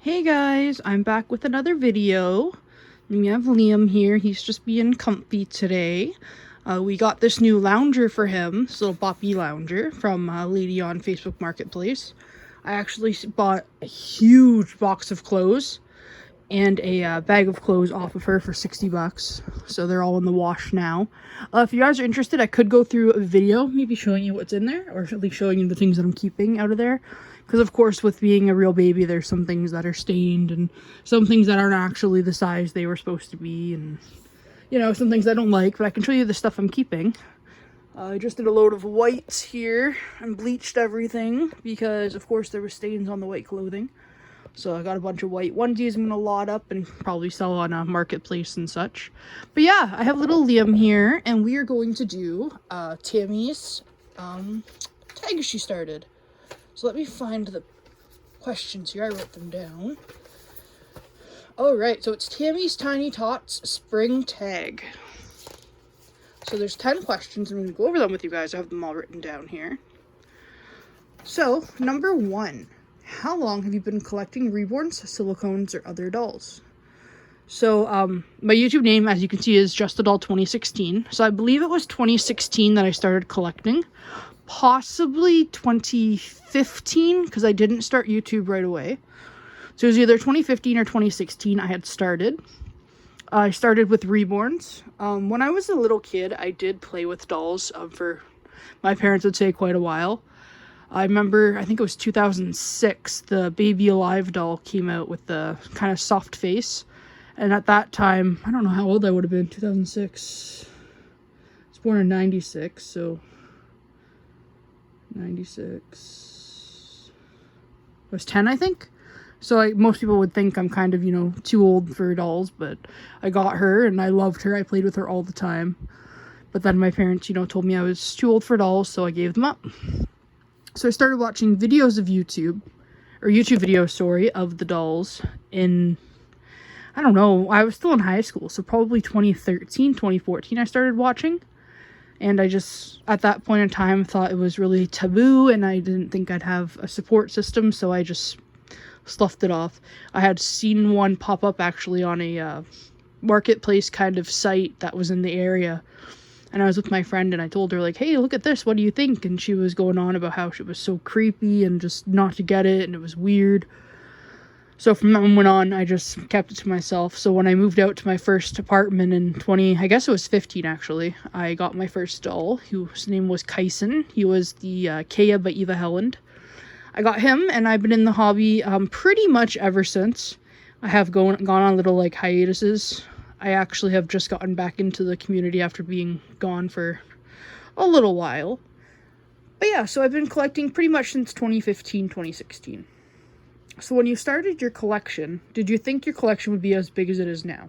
Hey guys, I'm back with another video. We have Liam here. He's just being comfy today. We got this new lounger for him, this little boppy lounger from a lady on Facebook Marketplace. I actually bought a huge box of clothes and a bag of clothes off of her for 60 bucks. So they're all in the wash now. If you guys are interested, I could go through a video, maybe showing you what's in there, or at least showing you the things that I'm keeping out of there. Because of course, with being a real baby, there's some things that are stained and some things that aren't actually the size they were supposed to be. And, you know, some things I don't like, but I can show you the stuff I'm keeping. I just did a load of whites here and bleached everything because, of course, there were stains on the white clothing. So I got a bunch of white onesies I'm going to lot up and probably sell on a marketplace and such. But yeah, I have little Liam here, and we are going to do Tammy's tag she started. So let me find the questions here. I wrote them down. Alright, so it's Tammy's Tiny Tots Spring Tag. So there's 10 questions. I'm going to go over them with you guys. I have them all written down here. So, number 1. How long have you been collecting reborns, silicones, or other dolls? So, my YouTube name, as you can see, is Just a Doll 2016. So I believe it was 2016 that I started collecting. Possibly 2015, because I didn't start YouTube right away. So it was either 2015 or 2016 I had started. I started with reborns. When I was a little kid, I did play with dolls for, my parents would say, quite a while. I remember, I think it was 2006, the Baby Alive doll came out with the kind of soft face. And at that time, I don't know how old I would have been, 2006. I was born in 96, so 96. I was 10, I think. So most people would think I'm kind of, you know, too old for dolls, but I got her and I loved her. I played with her all the time. But then my parents, you know, told me I was too old for dolls, so I gave them up. So I started watching videos of YouTube videos, sorry, of the dolls in, I don't know, I was still in high school, so probably 2013, 2014 I started watching. And I just, at that point in time, thought it was really taboo, and I didn't think I'd have a support system, so I just sloughed it off. I had seen one pop up, actually, on a marketplace kind of site that was in the area. And I was with my friend, and I told her, like, hey, look at this, what do you think? And she was going on about how she was so creepy and just not to get it, and it was weird. So from that moment on, I just kept it to myself. So when I moved out to my first apartment in I guess it was 15 actually, I got my first doll, whose name was Kyson. He was the Kea by Eva Helland. I got him, and I've been in the hobby pretty much ever since. I have gone on little like hiatuses. I actually have just gotten back into the community after being gone for a little while. But yeah, so I've been collecting pretty much since 2015, 2016. So when you started your collection, did you think your collection would be as big as it is now?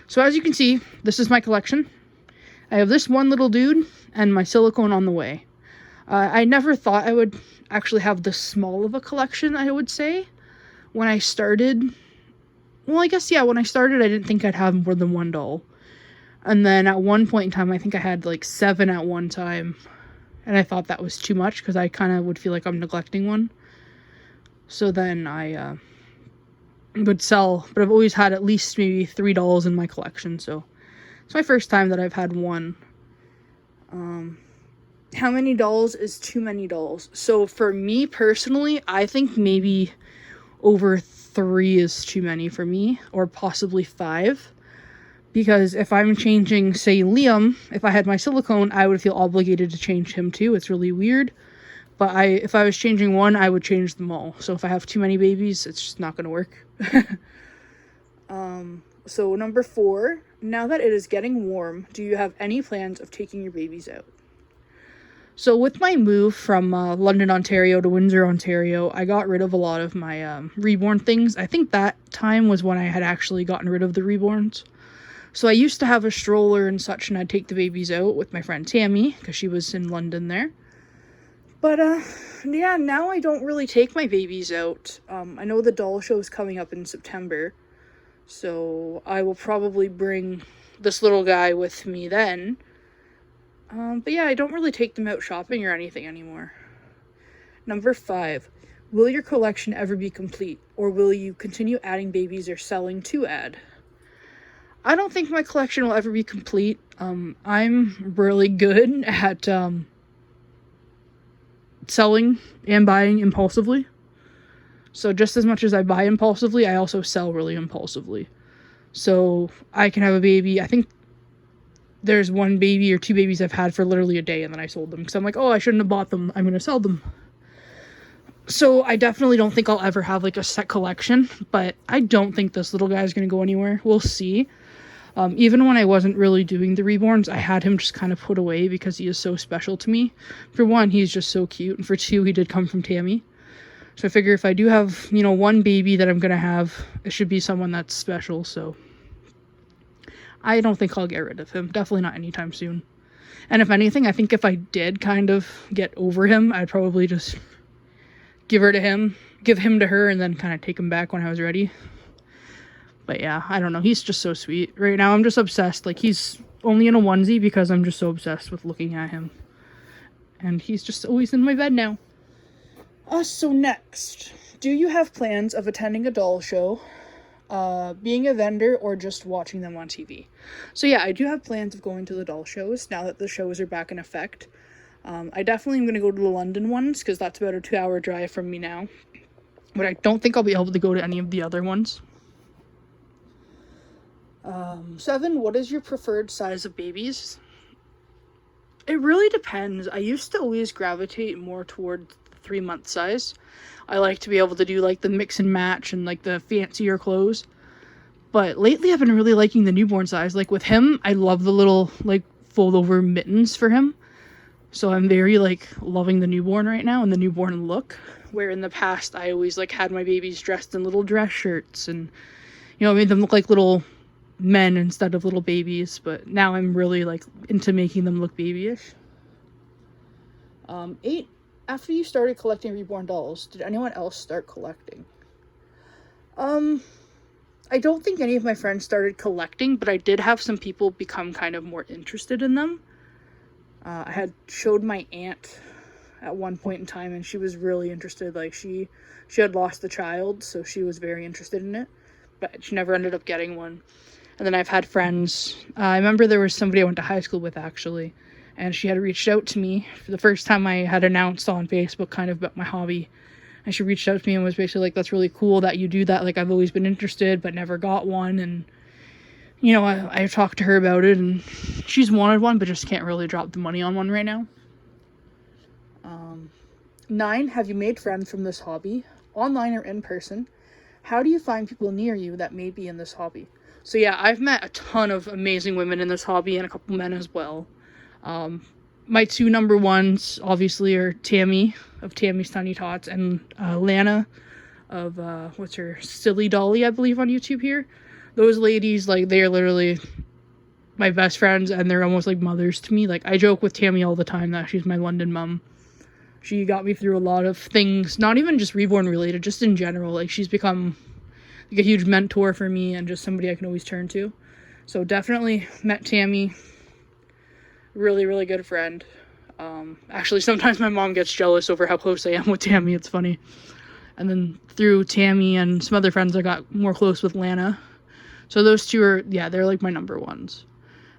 So as you can see, this is my collection. I have this one little dude and my silicone on the way. I never thought I would actually have this small of a collection, I would say. When I started, well, I guess, yeah, when I started, I didn't think I'd have more than one doll. And then at one point in time, I think I had like 7 at one time. And I thought that was too much because I kind of would feel like I'm neglecting one. So then I would sell, but I've always had at least maybe 3 dolls in my collection, so it's my first time that I've had one. How many dolls is too many dolls? So for me personally, I think maybe over 3 is too many for me, or possibly 5. Because if I'm changing, say, Liam, if I had my silicone, I would feel obligated to change him too. It's really weird. But if I was changing one, I would change them all. So if I have too many babies, it's just not going to work. So number 4, now that it is getting warm, do you have any plans of taking your babies out? So with my move from London, Ontario to Windsor, Ontario, I got rid of a lot of my reborn things. I think that time was when I had actually gotten rid of the reborns. So I used to have a stroller and such, and I'd take the babies out with my friend Tammy, because she was in London there. But, yeah, now I don't really take my babies out. I know the doll show is coming up in September, so I will probably bring this little guy with me then. But yeah, I don't really take them out shopping or anything anymore. Number 5. Will your collection ever be complete, or will you continue adding babies or selling to add? I don't think my collection will ever be complete. I'm really good at selling and buying impulsively. So just as much as I buy impulsively, I also sell really impulsively. So I can have a baby. I think there's one baby or two babies I've had for literally a day, and then I sold them because I'm like, oh, I shouldn't have bought them. I'm going to sell them. So I definitely don't think I'll ever have like a set collection, but I don't think this little guy is going to go anywhere. We'll see. Even when I wasn't really doing the reborns, I had him just kind of put away because he is so special to me. For one, he's just so cute, and for two, he did come from Tammy. So I figure if I do have, one baby that I'm going to have, it should be someone that's special, so I don't think I'll get rid of him. Definitely not anytime soon. And if anything, I think if I did kind of get over him, I'd probably just give him to her, and then kind of take him back when I was ready. But yeah, I don't know. He's just so sweet. Right now, I'm just obsessed. Like, he's only in a onesie because I'm just so obsessed with looking at him. And he's just always in my bed now. So next, do you have plans of attending a doll show, being a vendor, or just watching them on TV? So yeah, I do have plans of going to the doll shows now that the shows are back in effect. I definitely am going to go to the London ones because that's about a 2-hour drive from me now. But I don't think I'll be able to go to any of the other ones. 7, what is your preferred size of babies? It really depends. I used to always gravitate more toward the 3-month size. I like to be able to do like the mix and match and like the fancier clothes. But lately I've been really liking the newborn size. Like with him, I love the little like fold over mittens for him. So I'm very like loving the newborn right now and the newborn look. Where in the past I always like had my babies dressed in little dress shirts and made them look like little men instead of little babies, but now I'm really like into making them look babyish. 8, after you started collecting reborn dolls, did anyone else start collecting? I don't think any of my friends started collecting, but I did have some people become kind of more interested in them. I had showed my aunt at one point in time, and she was really interested. Like she had lost a child, so she was very interested in it, but she never ended up getting one. And then I've had friends. I remember there was somebody I went to high school with, actually. And she had reached out to me for the first time I had announced on Facebook kind of about my hobby. And she reached out to me and was basically like, that's really cool that you do that. Like, I've always been interested, but never got one. And, I talked to her about it. And she's wanted one, but just can't really drop the money on one right now. 9, have you made friends from this hobby? Online or in person? How do you find people near you that may be in this hobby? So yeah, I've met a ton of amazing women in this hobby and a couple men as well. My 2 number ones obviously are Tammy of Tammy's Tiny Tots and Lana of what's her Silly Dolly, I believe, on YouTube here. Those ladies, like, they are literally my best friends and they're almost like mothers to me. Like, I joke with Tammy all the time that she's my London mom. She got me through a lot of things, not even just reborn related, just in general. Like, she's become like a huge mentor for me and just somebody I can always turn to. So definitely met Tammy. Really, really good friend. Actually, sometimes my mom gets jealous over how close I am with Tammy. It's funny. And then through Tammy and some other friends, I got more close with Lana. So those 2 are, they're like my number ones.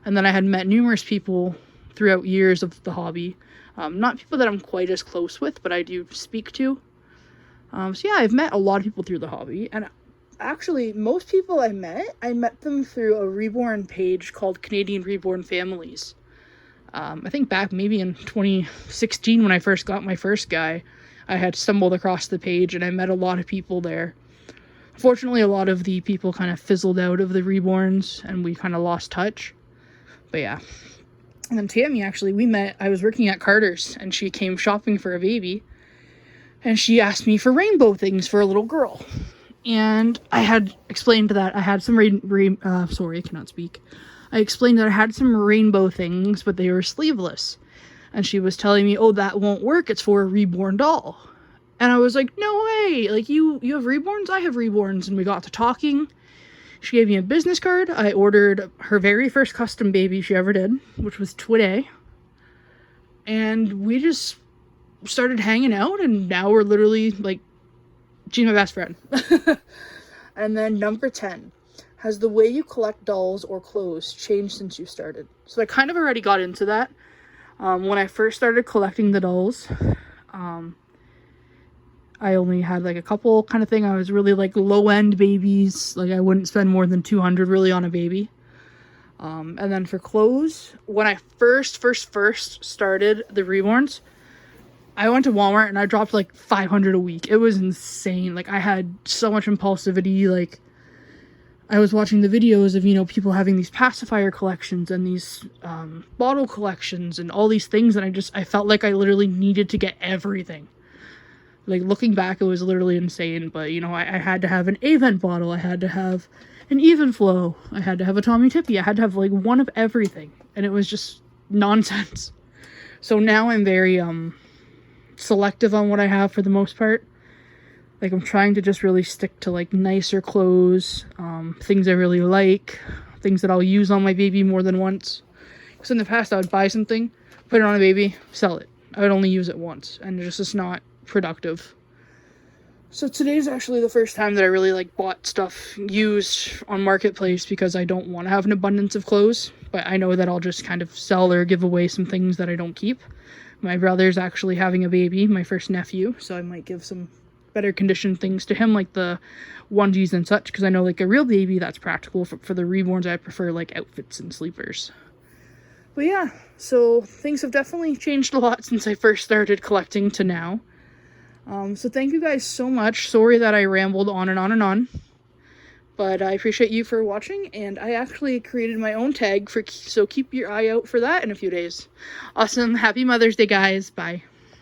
And then I had met numerous people throughout years of the hobby. Not people that I'm quite as close with, but I do speak to. So yeah, I've met a lot of people through the hobby. And actually, most people I met them through a reborn page called Canadian Reborn Families. I think back maybe in 2016 when I first got my first guy, I had stumbled across the page and I met a lot of people there. Fortunately, a lot of the people kind of fizzled out of the reborns and we kind of lost touch. But yeah. And then Tammy, actually, we met, I was working at Carter's and she came shopping for a baby and she asked me for rainbow things for a little girl. And I had explained that I had some sorry, I cannot speak. I explained that I had some rainbow things, but they were sleeveless. And she was telling me, oh, that won't work. It's for a reborn doll. And I was like, no way. Like, you have reborns? I have reborns. And we got to talking. She gave me a business card. I ordered her very first custom baby she ever did, which was Twitty. And we just started hanging out. And now we're literally, like, She's my best friend. And then number 10. Has the way you collect dolls or clothes changed since you started? So I kind of already got into that. When I first started collecting the dolls, I only had like a couple kind of thing. I was really like low-end babies. Like I wouldn't spend more than 200 really on a baby. And then for clothes, when I first started the reborns, I went to Walmart and I dropped like 500 a week. It was insane. Like I had so much impulsivity. Like I was watching the videos of, you know, people having these pacifier collections and these bottle collections and all these things, and I felt like I literally needed to get everything. Like looking back, it was literally insane, but you know, I had to have an Avent bottle, I had to have an Even Flow, I had to have a Tommy Tippy, I had to have like one of everything, and it was just nonsense. So now I'm very selective on what I have for the most part. Like I'm trying to just really stick to like nicer clothes, things I really like, things that I'll use on my baby more than once. Because in the past I would buy something, put it on a baby, sell it. I would only use it once, and it's just not productive. So today's actually the first time that I really like bought stuff used on Marketplace, because I don't want to have an abundance of clothes, but I know that I'll just kind of sell or give away some things that I don't keep. My brother's actually having a baby, my first nephew, so I might give some better conditioned things to him, like the onesies and such, because I know like a real baby, that's practical. For the reborns, I prefer like outfits and sleepers. But yeah, so things have definitely changed a lot since I first started collecting to now. So thank you guys so much. Sorry that I rambled on and on and on, but I appreciate you for watching, and I actually created my own tag so keep your eye out for that in a few days. Awesome. Happy Mother's Day, guys. Bye.